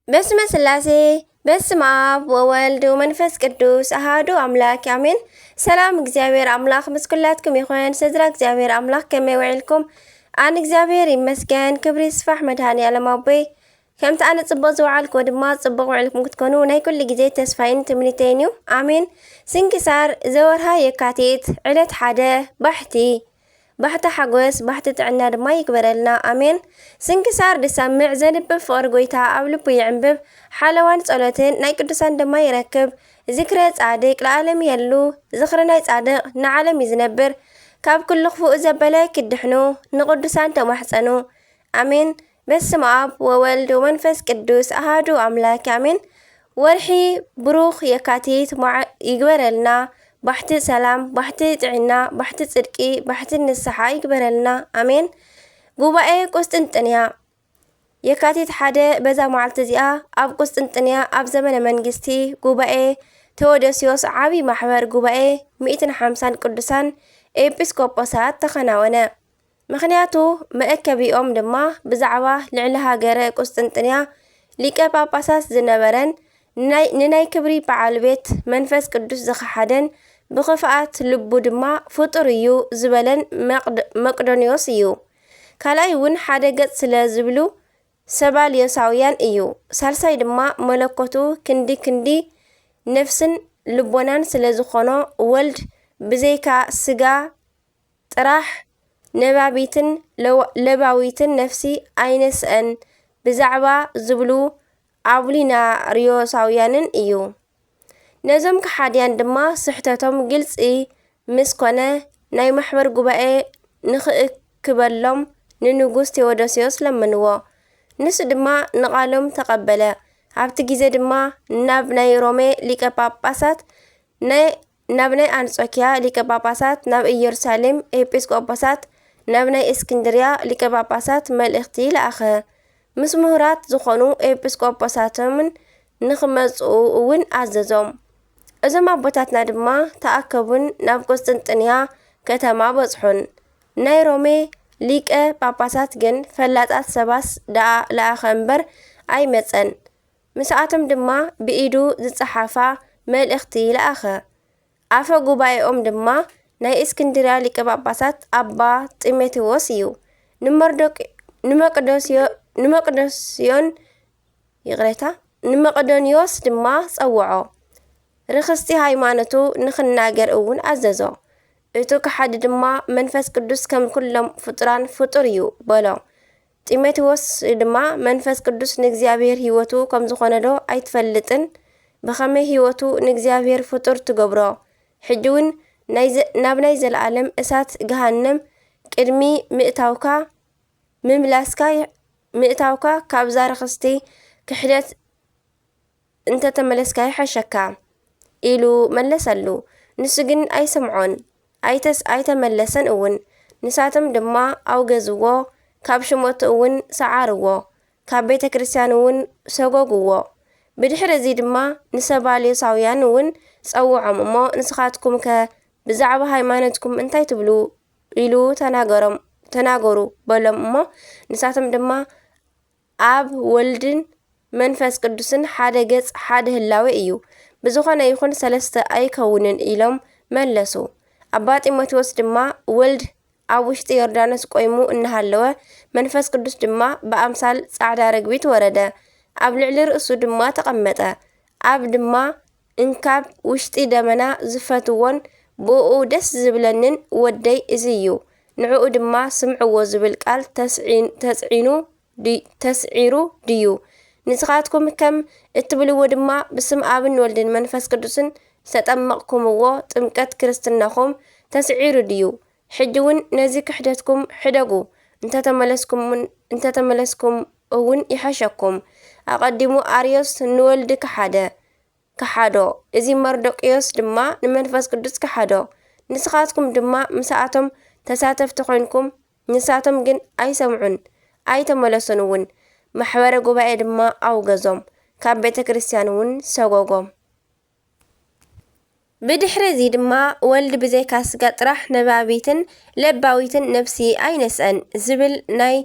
በስመ ስላሴ በስመ አብ ወወልድ ወመንፈስ ቅዱስ አሐዱ አምላክ አሜን። ሰላም እግዚአብሔር አምላክ ምስ ኩላትኩም ይኹን። ስድራ እግዚአብሔር አምላክ ከመይ ውዒልኩም? ኣነ እግዚአብሔር ይመስገን። ክብሪ ይስፋሕ መድኃኔዓለም ኣቦይ። ከምቲ ኣነ ጽቡቕ ዝወዓልክዎ ድማ ጽቡቕ ውዒልኩም ክትኮኑ ናይ ኩሉ ግዜ ተስፋይን ትምኒተይን እዩ። ኣሜን። ስንክሳር ዘወርሃ የካቲት ዕለት 1 ባሕቲ ሓጎስ ባሕቲ ጥዕና ድማ ይግበረልና። ኣሜን። ስንክሳር ድሰምዕ ዘንብብ ፍቕሪ ጎይታ ኣብ ልቡ ይዕንብብ፣ ሓለዋን ጸሎትን ናይ ቅዱሳን ድማ ይረክብ። ዝክረ ጻድቅ ለዓለም የሉ፣ ዝኽሪ ናይ ጻድቕ ንዓለም ይዝነብር። ካብ ኩሉ ክፉእ ዘበለ ክድሕኑ ንቅዱሳን ተማሕፀኑ። ኣሜን። በስመ አብ ወወልድ ወመንፈስ ቅዱስ አሐዱ አምላክ አሜን። ወርሒ ብሩኽ የካቲት ይግበረልና። ባሕቲ ሰላም፣ ባሕቲ ጥዕና፣ ባሕቲ ጽድቂ፣ ባሕቲ ንስሓ ይግበረልና። ኣሜን። ጉባኤ ቁስጥንጥንያ የካቲት 1 በዛ መዓልቲ እዚኣ ኣብ ቁስጥንጥንያ ኣብ ዘመነ መንግስቲ ጉባኤ ቴዎዶስዮስ ዓብይ ማሕበር ጉባኤ 150 ቅዱሳን ኤጲስቆጶሳት ተኸናወነ። ምክንያቱ መእከቢኦም ድማ ብዛዕባ ልዕሊ ሃገረ ቁስጥንጥንያ ሊቀ ጳጳሳት ዝነበረን ንናይ ክብሪ በዓል ቤት መንፈስ ቅዱስ ዝኸሓደን ብኽፍኣት ልቡ ድማ ፍጡር እዩ ዝበለን መቅዶንዮስ እዩ። ካልኣይ እውን ሓደ ገጽ ስለ ዝብሉ ሰባልዮሳውያን እዩ። ሳልሳይ ድማ መለኮቱ ክንዲ ነፍስን ልቦናን ስለ ዝኾኖ ወልድ ብዘይካ ስጋ ጥራሕ ነባቢትን ለባዊትን ነፍሲ ኣይነስአን ብዛዕባ ዝብሉ አቡሊናርዮሳውያንን እዩ። ነዞም ከሓድያን ድማ ስሕተቶም ግልፂ ምስ ኮነ ናይ ማሕበር ጉባኤ ንኽእክበሎም ንንጉስ ቴዎዶስዮስ ለመንዎ። ንሱ ድማ ንቓሎም ተቐበለ። ኣብቲ ግዜ ድማ ናብ ናይ ሮሜ ሊቀ ጳጳሳት ናብ ናይ አንጾኪያ ሊቀ ጳጳሳት ናብ ኢየሩሳሌም ኤጲስቆጶሳት ናብ ናይ እስክንድርያ ሊቀ ጳጳሳት መልእኽቲ ለኣኸ። ምስ ምሁራት ዝኾኑ ኤጲስቆጶሳቶምን ንኽመጽኡ እውን ኣዘዞም። እዞም ኣቦታትና ድማ ተኣከቡን ናብ ቁስጥንጥንያ ከተማ በጽሑን። ናይ ሮሜ ሊቀ ጳጳሳት ግን ፈላጣት ሰባስ ደኣ ለኣኸ እምበር ኣይመጸን። ምስኣቶም ድማ ብኢዱ ዝጸሓፋ መልእኽቲ ለኣኸ። ኣፈ ጉባኤኦም ድማ ናይ እስክንድርያ ሊቀ ጳጳሳት ኣባ ጢሞቴዎስ እዩ። ንመቅዶንዮስ ድማ ጸውዖ። ርክስቲ ሃይማኖቱ ንኽናገር እውን ኣዘዞ። እቱ ከሓዲ ድማ መንፈስ ቅዱስ ከም ኩሎም ፍጡራን ፍጡር እዩ በሎ። ጢሞቴዎስ ድማ መንፈስ ቅዱስ ንእግዚአብሔር ህይወቱ ከም ዝኾነ ዶ ኣይትፈልጥን? ብኸመይ ህይወቱ ንእግዚአብሔር ፍጡር ትገብሮ? ሕጂ እውን ናብ ናይ ዘለዓለም እሳት ገሃነም ቅድሚ ምእታውካ ካብዛ ርክስቲ ክሕደት እንተተመለስካ ይሓሸካ ኢሉ መለሰሉ። ንሱ ግን ኣይሰምዖን ኣይተመለሰን እውን። ንሳቶም ድማ ኣውገዝዎ፣ ካብ ሽሞቱ እውን ሰዓርዎ፣ ካብ ቤተ ክርስቲያን እውን ሰጎግዎ። ብድሕሪ እዚ ድማ ንሰባልዮሳውያን እውን ጸውዖም እሞ ንስኻትኩም ከ ብዛዕባ ሃይማኖትኩም እንታይ ትብሉ ኢሉ ተናገሩ በሎም እሞ ንሳቶም ድማ ኣብ ወልድን መንፈስ ቅዱስን ሓደ ገጽ ሓደ ህላዌ እዩ፣ ብዝኾነ ይኹን ሰለስተ ኣይከውንን ኢሎም መለሱ። ኣባ ጢሞቴዎስ ድማ ወልድ ኣብ ውሽጢ ዮርዳኖስ ቆይሙ እናሃለወ መንፈስ ቅዱስ ድማ ብኣምሳል ጻዕዳ ርግቢት ወረደ፣ ኣብ ልዕሊ ርእሱ ድማ ተቐመጠ። ኣብ ድማ እንካብ ውሽጢ ደመና ዝፈትዎን ብኡ ደስ ዝብለንን ወደይ እዚ እዩ፣ ንዕኡ ድማ ስምዕዎ ዝብል ቃል ተስዒሩ ድዩ? ንስኻትኩም ከም እትብልዎ ድማ ብስም ኣብን ወልድን መንፈስ ቅዱስን ዝተጠመቕኩምዎ ጥምቀት ክርስትናኹም ተስዒሩ ድዩ? ሕጂ እውን ነዚ ክሕደትኩም ሕደጉ። እንተተመለስኩም እውን ይሓሸኩም። ኣቐዲሙ ኣርዮስ ንወልዲ ከሓዶ፣ እዚ መርዶቅዮስ ድማ ንመንፈስ ቅዱስ ከሓዶ። ንስኻትኩም ድማ ምስኣቶም ተሳተፍቲ ኮይንኩም፣ ንሳቶም ግን ኣይሰምዑን ኣይተመለሱን እውን። ማሕበረ ጉባኤ ድማ ኣውገዞም፣ ካብ ቤተ ክርስቲያን እውን ሰጎጎም። ብድሕሪ እዚ ድማ ወልድ ብዘይካ ስጋ ጥራሕ ነባቢትን ለባዊትን ነፍሲ ኣይነስአን ዝብል ናይ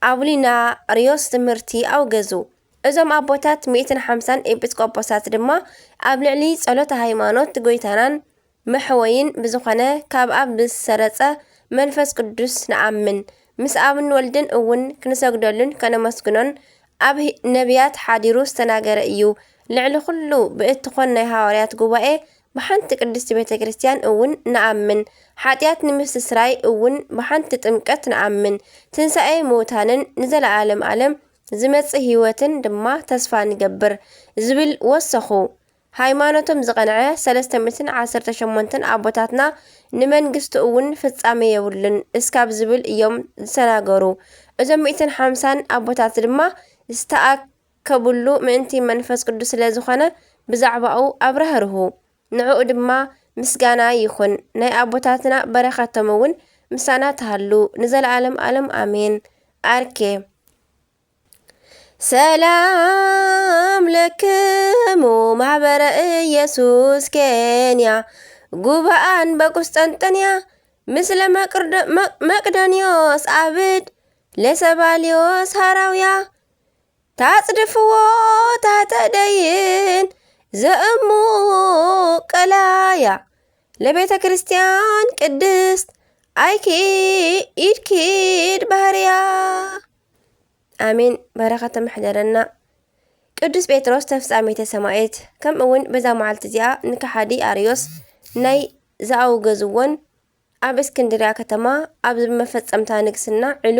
አቡሊናርዮስ ትምህርቲ ኣውገዙ። እዞም ኣቦታት 150 ኤጲስቆጶሳት ድማ ኣብ ልዕሊ ጸሎተ ሃይማኖት ጎይታናን መሕወይን ብዝኾነ ካብ ኣብ ዝሰረጸ መንፈስ ቅዱስ ንኣምን ምስ ኣብን ወልድን እውን ክንሰግደሉን ከነመስግኖን ኣብ ነቢያት ሓዲሩ ዝተናገረ እዩ። ልዕሊ ኩሉ ብእትኾን ናይ ሃዋርያት ጉባኤ ብሓንቲ ቅድስቲ ቤተ ክርስቲያን እውን ንኣምን ሓጢአት ንምስስራይ እውን ብሓንቲ ጥምቀት ንኣምን ትንሣኤ ምውታንን ንዘለዓለም ዓለም ዝመጽእ ህይወትን ድማ ተስፋ ንገብር ዝብል ወሰኹ። ሃይማኖቶም ዝቐንዐ 318 ኣቦታትና ንመንግስቲ እውን ፍጻሜ የብሉን እስካብ ዝብል እዮም ዝተናገሩ። እዞም 150 ኣቦታት ድማ ዝተኣከቡሉ ምእንቲ መንፈስ ቅዱስ ስለ ዝኾነ ብዛዕባኡ ኣብረህርሁ። ንዕኡ ድማ ምስጋና ይኹን። ናይ ኣቦታትና በረኸቶም እውን ምሳና ተሃሉ ንዘለዓለም ዓለም አሜን። አርኬ ሰላም ለክሙ ማህበረ ኢየሱስ ኬንያ ጉባኤን በቁስጠንጥንያ ምስለ መቅዶንዮስ አብድ ለሰባልዮስ ሃራውያ ታጽድፍዎ ታተደይን ዘእሙ ቀላያ ለቤተ ክርስቲያን ቅድስት አይኪ ኢድኪድ ባህርያ አሜን። በረኸተ ምሕደረና ቅዱስ ጴጥሮስ ተፍጻሜተ ሰማዕት ከም እውን በዛ መዓልቲ እዚኣ ንከሓዲ አርዮስ ናይ ዝኣውገዝዎን ኣብ እስክንድርያ ከተማ ኣብ መፈጸምታ ንግስና ዕሉ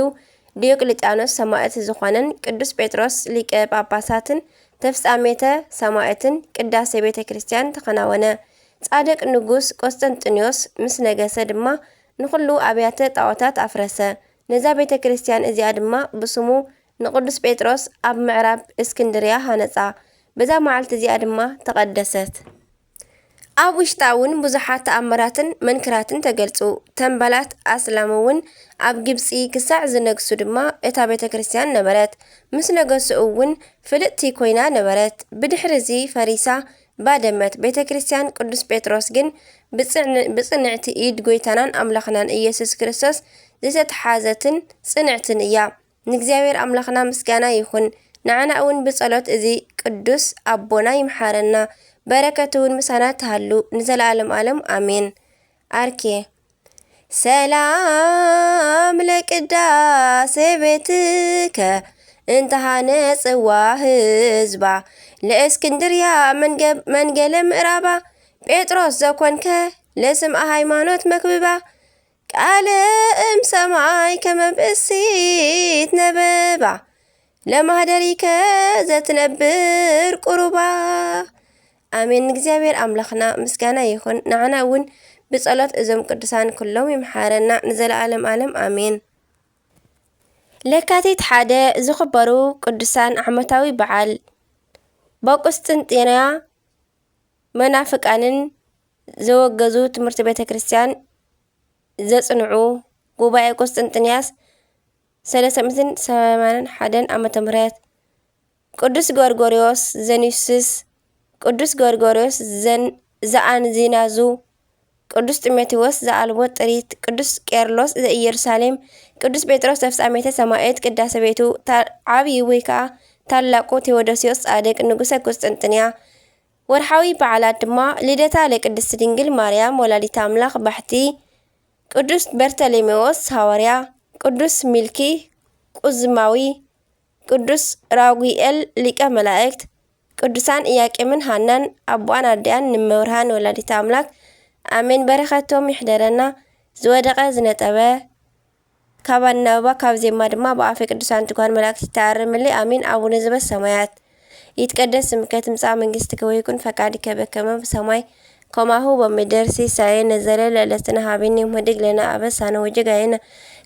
ዲዮቅልጥያኖስ ሰማዕት ዝኾነን ቅዱስ ጴጥሮስ ሊቀ ጳጳሳትን ተፍጻሜተ ሰማዕትን ቅዳሴ ቤተ ክርስቲያን ተኸናወነ። ጻድቅ ንጉስ ቆስጠንጢኖስ ምስ ነገሰ ድማ ንኹሉ ኣብያተ ጣዖታት ኣፍረሰ። ነዛ ቤተ ክርስቲያን እዚኣ ድማ ብስሙ ንቅዱስ ጴጥሮስ ኣብ ምዕራብ እስክንድርያ ሃነጻ። በዛ መዓልቲ እዚኣ ድማ ተቐደሰት። ኣብ ውሽጣ እውን ብዙሓት ተኣምራትን መንክራትን ተገልጹ። ተንበላት ኣስላም እውን ኣብ ግብፂ ክሳዕ ዝነግሱ ድማ እታ ቤተ ክርስቲያን ነበረት። ምስ ነገሱ እውን ፍልጥቲ ኮይና ነበረት። ብድሕሪ እዚ ፈሪሳ ባደመት። ቤተ ክርስቲያን ቅዱስ ጴጥሮስ ግን ብጽንዕቲ ኢድ ጎይታናን ኣምላኽናን ኢየሱስ ክርስቶስ ዝተተሓዘትን ጽንዕትን እያ። ንእግዚአብሔር ኣምላኽና ምስጋና ይኹን። ንዓና እውን ብጸሎት እዚ ቅዱስ ኣቦና ይምሓረና። በረከቱ እውን ምሳና ተሃሉ ንዘለዓለም ዓለም አሜን። አርኬ ሰላም ለቅዳሴ ቤትከ እንተሃነጽዋ ህዝባ ለእስክንድርያ መንገለ ምዕራባ ጴጥሮስ ዘኮንከ ለስምዐ ሃይማኖት መክብባ ቃለ እም ሰማይ ከመብእሲት ነበባ ለማህደሪከ ዘትነብር ቁሩባ አሜን። እግዚአብሔር አምላኽና ምስጋና ይኹን። ንዓና እውን ብጸሎት እዞም ቅዱሳን ኩሎም ይምሓረና ንዘለዓለም ዓለም አሜን። ለካቲት 1 ዝኽበሩ ቅዱሳን ዓመታዊ በዓል በቁስጥንጥንያ መናፍቃንን ዘወገዙ ትምህርቲ ቤተ ክርስቲያን ዘጽንዑ ጉባኤ ቁስጥንጥንያስ 381 ዓመተ ምህረት ቅዱስ ጎርጎርዮስ ዘኒስስ ቅዱስ ጎርጎርዮስ ዘአንዚናዙ ቅዱስ ጢሞቴዎስ ዘአልቦ ጥሪት ቅዱስ ቄርሎስ ዘኢየሩሳሌም ቅዱስ ጴጥሮስ ተፍጻሜተ ሰማዕት ቅዳሴ ቤቱ ዓብይ ወይ ከዓ ታላቁ ቴዎዶስዮስ ጻድቅ ንጉሰ ቁስጥንጥንያ። ወርሓዊ በዓላት ድማ ልደታ ለቅድስት ድንግል ማርያም ወላዲተ አምላኽ ባሕቲ ቅዱስ በርተሎሜዎስ ሐዋርያ ቅዱስ ሚልኪ ቁዝማዊ ቅዱስ ራጉኤል ሊቀ መላእክት ቅዱሳን ኢያቄምን ሃናን ኣቦኣን ኣዴኣን ንመብርሃን ወላዲተ አምላክ አሜን። በረኸቶም ይሕደረና። ዝወደቐ ዝነጠበ ካብ ኣናበባ ካብ ዜማ ድማ ብኣፈ ቅዱሳን ትጓን መላእክት ይተኣርምልይ አሜን። አቡነ ዘበሰማያት ይትቀደስ ስምከ ትምጻእ መንግስትከ ወይኩን ፈቃድከ በከመ በሰማይ ከማሁ በምድር ሲሳየነ ዘለለዕለትነ ሀበነ ዮም ህድግ ለነ አበሳነ ወጌጋየነ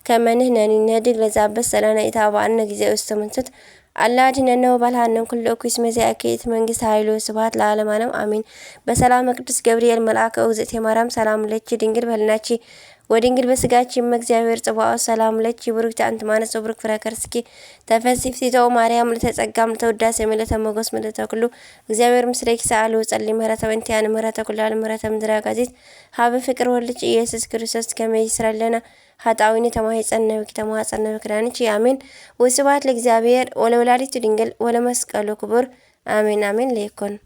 ከመ ንሕነኒ ንህድግ ለዘአበሰ ለነ ኢታብአነ ጊዜ ውስተ መንሱት አላ አድኅነነ ወባልሐነ ኩሉ እኩይ እስመ ዚአከ ይእቲ መንግስት ኃይሉ ስብሐት ለዓለመ ዓለም አሜን። በሰላም ቅዱስ ገብርኤል መልአከ እግዝእትየ ማርያም ሰላም ለኪ ድንግል በህሊናኪ ወድንግል በስጋች እግዚአብሔር ጽባኦ ሰላም ለኪ ብሩክት አንቲ ማነጽ ብሩክ ፍሬ ከርስኪ ተፈሲፍቲቶ ማርያም ለተጸጋም ለተወዳሴ መለተ ሞገስ መለተ ኩሉ እግዚአብሔር ምስሌኪ ሰአሉ ጸልይ ምህረተ ወንቲያን ምህረተ ኩላል ምህረተ ምድራ ጋዜት ሀብ ፍቅር ወልጭ ኢየሱስ ክርስቶስ ከመይ ይስራለና ሀጣዊኒ ተማይጸነው ከተማጸነው ክዳንቺ አሜን። ወስብሐት ለእግዚአብሔር ወለወላዲቱ ድንግል ወለመስቀሉ ክቡር አሜን አሜን ለይኩን።